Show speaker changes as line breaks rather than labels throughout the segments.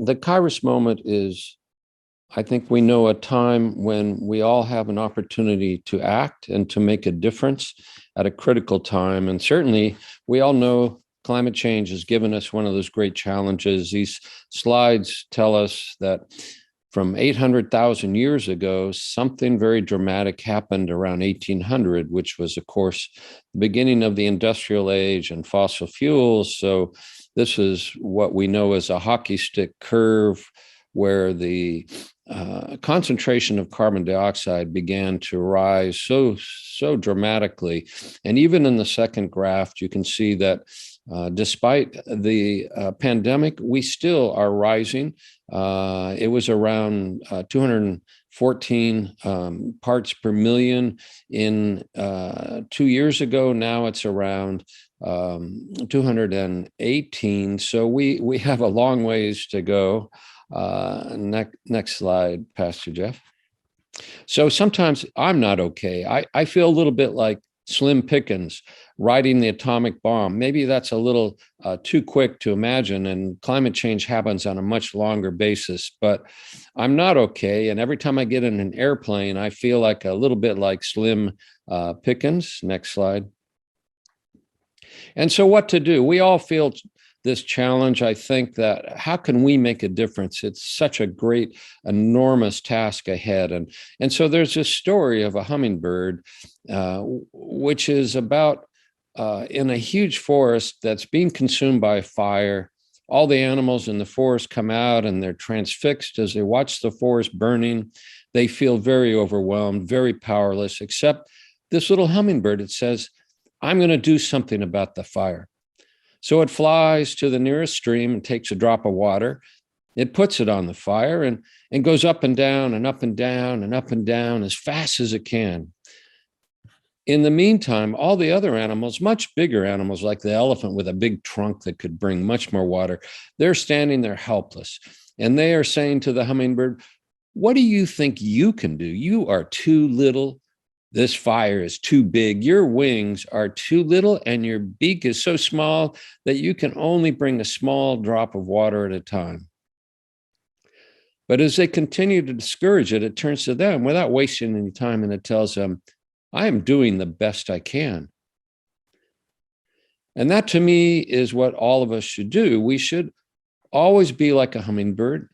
the Kairos moment is, I think we know a time when we all have an opportunity to act and to make a difference at a critical time. And certainly we all know climate change has given us one of those great challenges. These slides tell us that from 800,000 years ago, something very dramatic happened around 1800, which was, of course, the beginning of the industrial age and fossil fuels. So this is what we know as a hockey stick curve, where the concentration of carbon dioxide began to rise so dramatically. And even in the second graph, you can see that despite the pandemic, we still are rising. It was around 214 parts per million in 2 years ago. Now it's around 218. So we have a long ways to go. Next slide, Pastor Jeff. So sometimes I'm not okay. I feel a little bit like Slim Pickens riding the atomic bomb. Maybe that's a little too quick to imagine, and climate change happens on a much longer basis, but I'm not okay. And every time I get in an airplane, I feel like a little bit like Slim Pickens. Next slide. And so what to do? We all feel this challenge. I think that how can we make a difference? It's such a great, enormous task ahead. And so there's this story of a hummingbird, which is about in a huge forest that's being consumed by fire. All the animals in the forest come out and they're transfixed as they watch the forest burning. They feel very overwhelmed, very powerless, except this little hummingbird. It says, I'm going to do something about the fire. So it flies to the nearest stream and takes a drop of water. It puts it on the fire and goes up and down and up and down and up and down as fast as it can. In the meantime, all the other animals, much bigger animals like the elephant with a big trunk that could bring much more water, they're standing there helpless. And they are saying to the hummingbird, what do you think you can do? You are too little. This fire is too big. Your wings are too little and your beak is so small that you can only bring a small drop of water at a time. But as they continue to discourage it, it turns to them without wasting any time and it tells them, I am doing the best I can. And that to me is what all of us should do. We should always be like a hummingbird.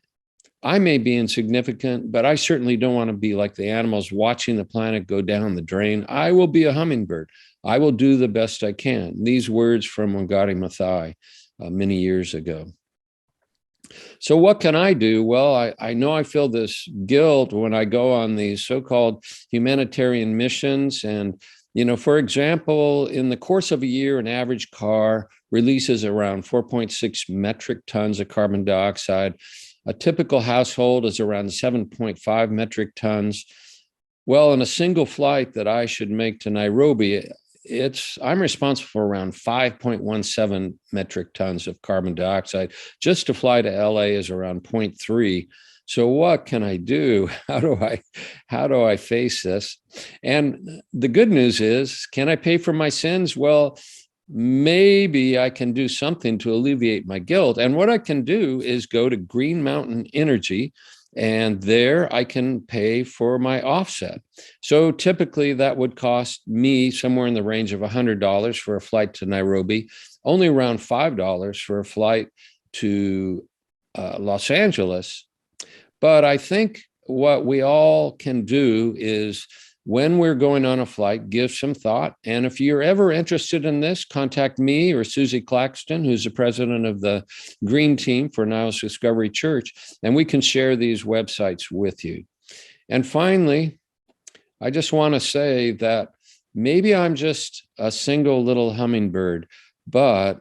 I may be insignificant, but I certainly don't want to be like the animals watching the planet go down the drain. I will be a hummingbird. I will do the best I can. These words from Wangari Maathai many years ago. So what can I do? Well, I know I feel this guilt when I go on these so-called humanitarian missions. And, for example, in the course of a year, an average car releases around 4.6 metric tons of carbon dioxide. A typical household is around 7.5 metric tons. Well, in a single flight that I should make to Nairobi, I'm responsible for around 5.17 metric tons of carbon dioxide. Just to fly to LA is around 0.3. So what can I do? How do I face this? And the good news is, can I pay for my sins? Well, maybe I can do something to alleviate my guilt. And what I can do is go to Green Mountain Energy, and there I can pay for my offset. So typically that would cost me somewhere in the range of $100 for a flight to Nairobi, only around $5 for a flight to Los Angeles. But I think what we all can do is, when we're going on a flight, give some thought. And if you're ever interested in this, contact me or Susie Claxton, who's the president of the Green Team for Niles Discovery Church, and we can share these websites with you. And finally, I just want to say that maybe I'm just a single little hummingbird, and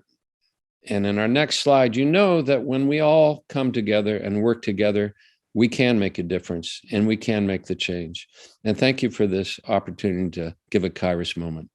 in our next slide, that when we all come together and work together, we can make a difference and we can make the change. And thank you for this opportunity to give a Kairos moment.